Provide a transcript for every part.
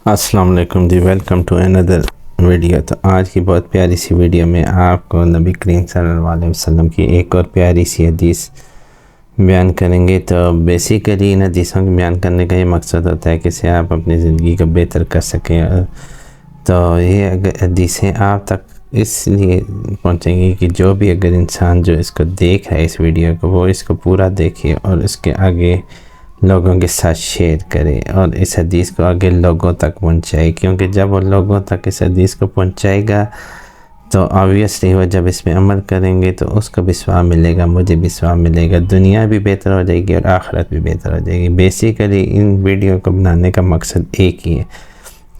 السلام علیکم جی، welcome to another video. تو آج کی بہت پیاری سی ویڈیو میں آپ کو نبی کریم صلی اللہ علیہ وسلم کی ایک اور پیاری سی حدیث بیان کریں گے۔ تو بیسیکلی ان حدیثوں کو بیان کرنے کا یہ مقصد ہوتا ہے کہ اسے آپ اپنی زندگی کو بہتر کر سکیں۔ تو یہ حدیثیں آپ تک اس لیے پہنچیں گی کہ جو بھی اگر انسان جو اس کو دیکھ رہا ہے اس ویڈیو کو، وہ اس کو پورا دیکھے اور اس کے آگے لوگوں کے ساتھ شیئر کرے اور اس حدیث کو آگے لوگوں تک پہنچائے، کیونکہ جب وہ لوگوں تک اس حدیث کو پہنچائے گا تو آبویسلی وہ جب اس پہ عمل کریں گے تو اس کو بھی ثواب ملے گا، مجھے بھی ثواب ملے گا، دنیا بھی بہتر ہو جائے گی اور آخرت بھی بہتر ہو جائے گی۔ بیسیکلی ان ویڈیو کو بنانے کا مقصد ایک ہی ہے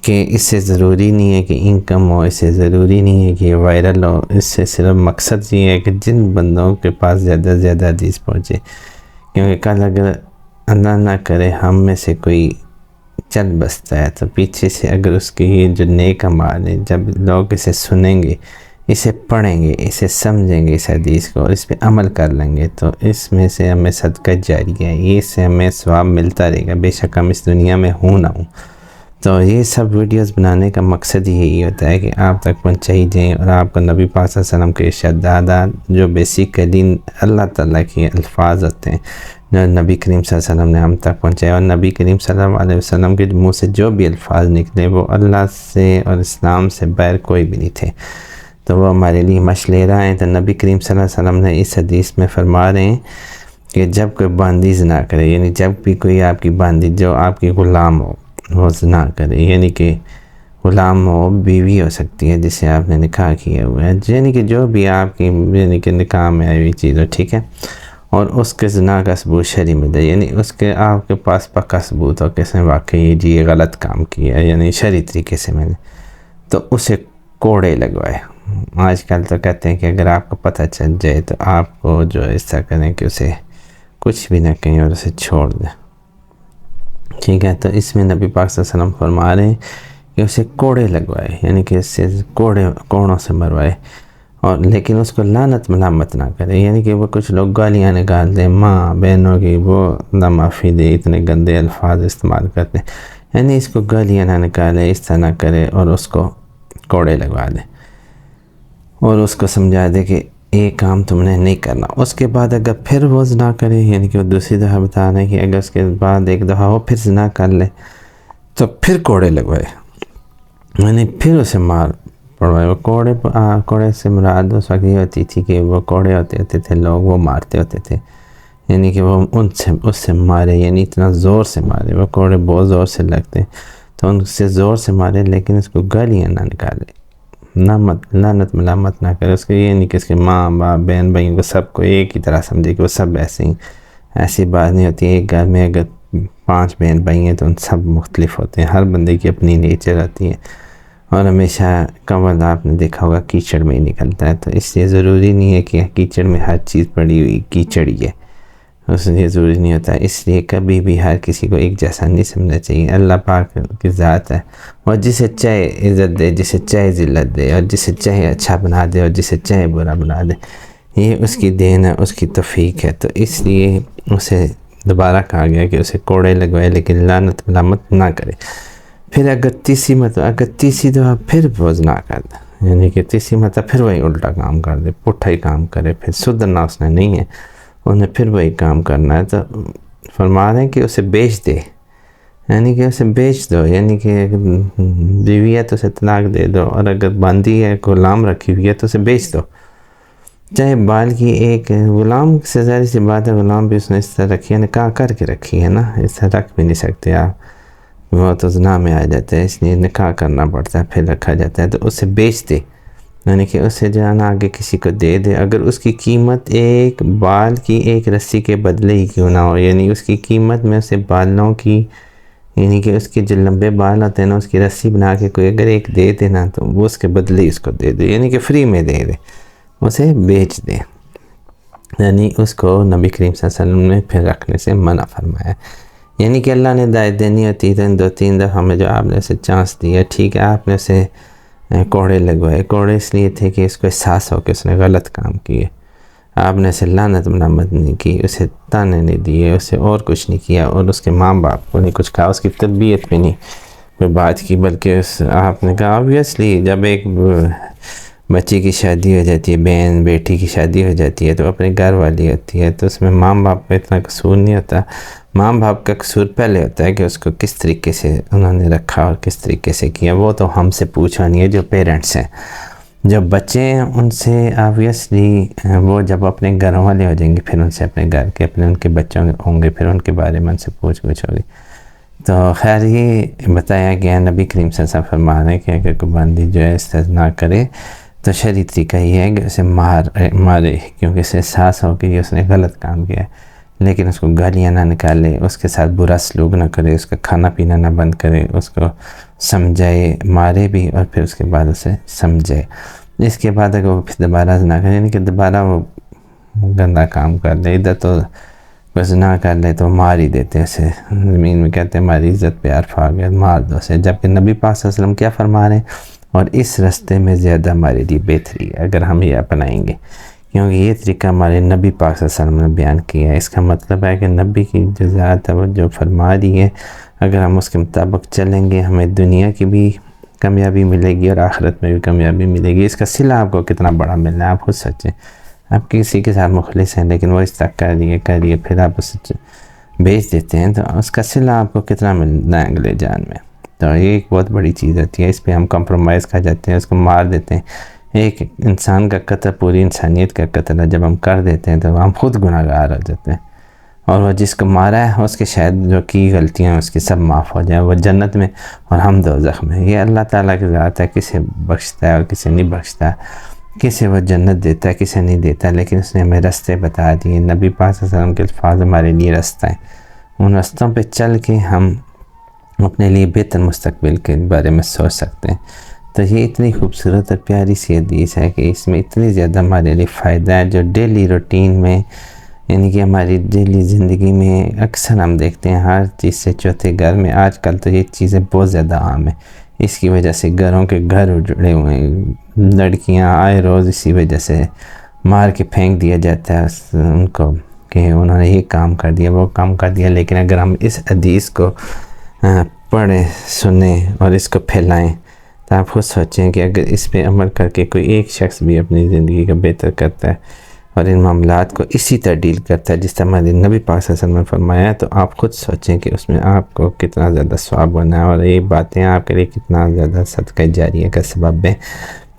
کہ اس سے ضروری نہیں ہے کہ انکم ہو، اس سے ضروری نہیں ہے کہ یہ وائرل ہو، اس سے صرف مقصد یہ ہے کہ جن بندوں کے پاس زیادہ سے زیادہ حدیث پہنچے، کیونکہ کل اگر اللہ نہ کرے ہم میں سے کوئی چل بستا ہے تو پیچھے سے اگر اس کی جو نیک اعمال ہے، جب لوگ اسے سنیں گے، اسے پڑھیں گے، اسے سمجھیں گے اس حدیث کو اور اس پہ عمل کر لیں گے، تو اس میں سے ہمیں صدقہ جاریہ ہے، یہ سے ہمیں ثواب ملتا رہے گا، بے شک ہم اس دنیا میں ہوں نہ ہوں۔ تو یہ سب ویڈیوز بنانے کا مقصد یہی ہوتا ہے کہ آپ تک پہنچائی جائیں اور آپ کو نبی پاک صلی اللہ علیہ وسلم کے ارشادات جو بیسیکلی اللہ تعالیٰ کے الفاظ ہوتے ہیں جو نبی کریم صلی اللہ علیہ وسلم نے ہم تک پہنچائے، اور نبی کریم صلی اللہ علیہ وسلم کے منہ سے جو بھی الفاظ نکلے وہ اللہ سے اور اسلام سے باہر کوئی بھی نہیں تھے، تو وہ ہمارے لیے مشعل راہ ہیں۔ تو نبی کریم صلی اللہ علیہ وسلم نے اس حدیث میں فرما رہے ہیں کہ جب کوئی باندی زنا کرے، یعنی جب بھی کوئی آپ کی باندی جو آپ کی غلام ہو وہ زنا کرے، یعنی کہ غلام ہو، بیوی ہو سکتی ہے جسے آپ نے نکاح کیا ہوا ہے، یعنی کہ جو بھی آپ کی یعنی کہ نکاح میں آئی ہوئی چیز ہو، ٹھیک ہے، اور اس کے زنا کا ثبوت شرعی مل جائے، یعنی اس کے آپ کے پاس پکا ثبوت ہو کہ اس نے واقعی یہ غلط کام کیا ہے، یعنی شرعی طریقے سے میں نے، تو اسے کوڑے لگوائے۔ آج کل تو کہتے ہیں کہ اگر آپ کو پتہ چل جائے تو آپ کو جو اس طرح کریں کہ اسے کچھ بھی نہ کہیں اور اسے چھوڑ دیں، ٹھیک ہے۔ تو اس میں نبی پاک صلی اللہ علیہ وسلم فرما رہے ہیں کہ اسے کوڑے لگوائے، یعنی کہ اس سے کوڑوں سے مروائے، اور لیکن اس کو لعنت ملامت نہ کرے، یعنی کہ وہ کچھ لوگ گالیاں نکال دیں ماں بہنوں کی، وہ نہ معافی دے، اتنے گندے الفاظ استعمال کرتے ہیں، یعنی اس کو گالیاں نہ نکالے، اس طرح نہ کرے اور اس کو کوڑے لگوا دے اور اس کو سمجھا دے کہ یہ کام تم نے نہیں کرنا۔ اس کے بعد اگر پھر وہ زنا کرے، یعنی کہ وہ دوسری دفعہ بتا رہے ہیں کہ اگر اس کے بعد ایک دفعہ وہ پھر زنا کر لے تو پھر کوڑے لگوائے، یعنی پھر اسے مار پڑوائے۔ وہ کوڑے سے مراد اس وقت یہ ہوتی تھی کہ وہ کوڑے ہوتے تھے لوگ وہ مارتے ہوتے تھے، یعنی کہ وہ اس سے مارے، یعنی اتنا زور سے مارے، وہ کوڑے بہت زور سے لگتے تو ان سے زور سے مارے، لیکن اس کو گالیاں نہ نکالے، لعنت ملامت نہ کرے، اس کے یہ نہیں کہ اس کے ماں باپ بہن بھائیوں کو سب کو ایک ہی طرح سمجھے کہ وہ سب ایسے ہی، ایسی بات نہیں ہوتی۔ ایک گھر میں اگر 5 بہن بھائی ہیں تو ان سب مختلف ہوتے ہیں، ہر بندے کی اپنی نیچر آتی ہے، اور ہمیشہ کنول آپ نے دیکھا ہوگا کیچڑ میں ہی نکلتا ہے، تو اس لیے ضروری نہیں ہے کہ کیچڑ میں ہر چیز پڑی ہوئی کیچڑ ہی ہے، اس لیے ضروری نہیں ہوتا، اس لیے کبھی بھی ہر کسی کو ایک جیسا نہیں سمجھنا چاہیے۔ اللہ پاک کی ذات ہے، اور جسے چاہے عزت دے، جسے چاہے ذلت دے، اور جسے چاہے اچھا بنا دے اور جسے چاہے برا بنا دے، یہ اس کی دین ہے، اس کی توفیق ہے، تو اس لیے اسے دوبارہ کہا گیا کہ اسے کوڑے لگوائے لیکن لعنت ملامت نہ کرے۔ پھر اگر تیسری دفعہ پھر وہ زنا کر دے، یعنی کہ تیسری مرتبہ پھر وہی الٹا کام کر دے، پٹھا ہی کام کرے، پھر سدھرنا اس نے نہیں ہے، انہیں پھر وہی کام کرنا ہے، تو فرما رہے ہیں کہ اسے بیچ دے، یعنی کہ اسے بیچ دو، یعنی کہ بیوی ہے تو اسے طلاق دے دو، اور اگر باندھی ہے غلام رکھی ہوئی ہے تو اسے بیچ دو، چاہے بال کی ایک غلام سے ظاہر سی بات ہے، غلام بھی اس نے اس طرح رکھی ہے، نکاح کر کے رکھی ہے نا، اس طرح رکھ بھی نہیں سکتے آپ، وہ تو زنا میں آ جاتا ہے، اس لیے نکاح کرنا پڑتا ہے پھر رکھا جاتا ہے، تو اسے بیچ دے، یعنی کہ اسے جو ہے نا آگے کسی کو دے دے، اگر اس کی قیمت ایک بال کی ایک رسی کے بدلے ہی کیوں نہ ہو، یعنی اس کی قیمت میں اسے بالوں کی، یعنی کہ اس کے جو لمبے بال ہوتے ہیں نا اس کی رسی بنا کے کوئی اگر ایک دے دے نا تو وہ اس کے بدلے ہی اس کو دے دے، یعنی کہ فری میں دے دے، اسے بیچ دے، یعنی اس کو نبی کریم صلی اللہ علیہ وسلم نے پھر رکھنے سے منع فرمایا، یعنی کہ اللہ نے ہدایت دینی ہوتی ہے 2-3 دفعہ ہمیں جو آپ نے اسے چانس دیا، ٹھیک ہے، آپ نے اسے کوڑے لگوائے، کوڑے اس لیے تھے کہ اس کو احساس ہو کہ اس نے غلط کام کیے، آپ نے اسے لعنت ملامت نہیں کی، اسے تانے نہیں دیے، اسے اور کچھ نہیں کیا، اور اس کے ماں باپ کو نہیں کچھ کہا، اس کی تربیت بھی نہیں کوئی بات کی، بلکہ آپ نے کہا آبویسلی جب ایک بچے کی شادی ہو جاتی ہے، بہن بیٹی کی شادی ہو جاتی ہے تو اپنے گھر والی ہوتی ہے، تو اس میں ماں باپ کا اتنا قصور نہیں ہوتا. ماں باپ کا قصور پہلے ہوتا ہے کہ اس کو کس طریقے سے انہوں نے رکھا اور کس طریقے سے کیا. وہ تو ہم سے پوچھا نہیں ہے جو پیرنٹس ہیں. جو بچے ہیں ان سے آبویسلی وہ جب اپنے گھروں والے ہو جائیں گے پھر ان سے اپنے گھر کے اپنے ان کے بچوں ہوں گے، پھر ان کے بارے میں ان سے پوچھ ہوگی. تو خیر یہ بتایا گیا نبی کریم صلی اللہ علیہ وسلم فرما رہے ہیں کہ اگر کوئی بندی جو ہے استثناء کرے تو شرعی طریقہ یہ ہے کہ اسے مارے، کیونکہ اسے احساس ہو کہ یہ اس نے غلط کام کیا ہے. لیکن اس کو گالیاں نہ نکالے، اس کے ساتھ برا سلوک نہ کرے، اس کا کھانا پینا نہ بند کرے، اس کو سمجھائے، مارے بھی اور پھر اس کے بعد اسے سمجھائے. اس کے بعد اگر وہ پھر دوبارہ نہ کرے، یعنی کہ دوبارہ وہ گندا کام کر لے، ادھر تو بس نہ کر لے تو مار ہی دیتے ہیں اسے. زمین میں کہتے ہیں ہماری عزت پیار پھا گیا، مار دو اسے. جبکہ نبی پاک صلی اللہ علیہ وسلم کیا فرما رہے ہیں، اور اس رستے میں زیادہ ہمارے لیے بہتری ہے اگر ہم یہ اپنائیں گے، کیونکہ یہ طریقہ ہمارے نبی پاک صلی اللہ علیہ وسلم نے بیان کیا ہے. اس کا مطلب ہے کہ نبی کی جو ذات ہے وہ جو فرما دی ہے، اگر ہم اس کے مطابق چلیں گے ہمیں دنیا کی بھی کامیابی ملے گی اور آخرت میں بھی کامیابی ملے گی. اس کا صلہ آپ کو کتنا بڑا ملنا ہے، آپ خود سوچیں. آپ کسی کے ساتھ مخلص ہیں لیکن وہ اس طرح کر دیے پھر آپ اسے بیچ دیتے ہیں، تو اس کا صلہ آپ کو کتنا ملنا ہے اگلے جان میں. تو یہ ایک بہت بڑی چیز ہوتی ہے. اس پہ ہم کمپرومائز کر جاتے ہیں، اس کو مار دیتے ہیں. ایک انسان کا قتل پوری انسانیت کا قتل ہے. جب ہم کر دیتے ہیں تو ہم خود گناہ گار ہو جاتے ہیں، اور وہ جس کو مارا ہے اس کے شاید جو کی غلطیاں اس کی سب معاف ہو جائیں، وہ جنت میں اور ہم دوزخ میں. یہ اللہ تعالیٰ کی ذات ہے، کسے بخشتا ہے اور کسے نہیں بخشتا، کسے وہ جنت دیتا ہے کسے نہیں دیتا. لیکن اس نے ہمیں رستے بتا دیے. نبی پاک صلی اللہ علیہ وسلم کے الفاظ ہمارے لیے رستہ ہیں. ان رستوں پہ چل کے ہم اپنے لیے بہتر مستقبل کے بارے میں سوچ سکتے ہیں. تو یہ اتنی خوبصورت اور پیاری سی حدیث ہے کہ اس میں اتنی زیادہ ہمارے لیے فائدہ ہے، جو ڈیلی روٹین میں یعنی کہ ہماری ڈیلی زندگی میں اکثر ہم دیکھتے ہیں ہر چیز سے چوتھے گھر میں. آج کل تو یہ چیزیں بہت زیادہ عام ہیں. اس کی وجہ سے گھروں کے گھر اجڑے ہوئے ہیں. لڑکیاں آئے روز اسی وجہ سے مار کے پھینک دیا جاتا ہے ان کو کہ انہوں نے یہ کام کر دیا وہ کام کر دیا. لیکن اگر ہم اس حدیث کو پڑھیں سنیں اور اس کو پھیلائیں تو آپ خود سوچیں کہ اگر اس پہ عمل کر کے کوئی ایک شخص بھی اپنی زندگی کا بہتر کرتا ہے اور ان معاملات کو اسی طرح ڈیل کرتا ہے جس طرح ہمارے نبی پاک صلی اللہ علیہ وسلم نے فرمایا ہے، تو آپ خود سوچیں کہ اس میں آپ کو کتنا زیادہ ثواب ہونا ہے اور یہ باتیں آپ کے لیے کتنا زیادہ صدقہ جاریہ کا سبب ہے.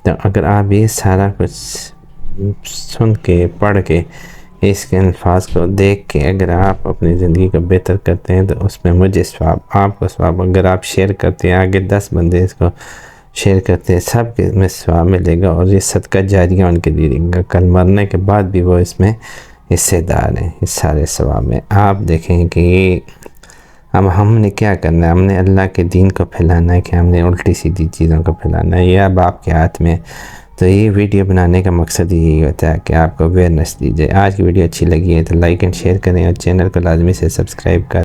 تو اگر آپ یہ سارا کچھ سن کے پڑھ کے اس کے الفاظ کو دیکھ کے اگر آپ اپنی زندگی کو بہتر کرتے ہیں تو اس میں مجھے ثواب، آپ کو ثواب. اگر آپ شیئر کرتے ہیں آگے 10 بندے اس کو شیئر کرتے ہیں، سب کے میں ثواب ملے گا اور یہ صدقہ جاریہ ان کے لیے دیں گا. کل مرنے کے بعد بھی وہ اس میں حصے دار ہیں اس سارے ثواب میں. آپ دیکھیں کہ یہ اب ہم نے کیا کرنا ہے، ہم نے اللہ کے دین کو پھیلانا ہے کہ ہم نے الٹی سیدھی چیزوں کو پھیلانا ہے. یہ اب آپ کے ہاتھ میں. تو یہ ویڈیو بنانے کا مقصد یہی ہوتا ہے کہ آپ کو اویئرنیس دی جائے. آج کی ویڈیو اچھی لگی ہے تو لائک اینڈ شیئر کریں اور چینل کو لازمی سے سبسکرائب کریں.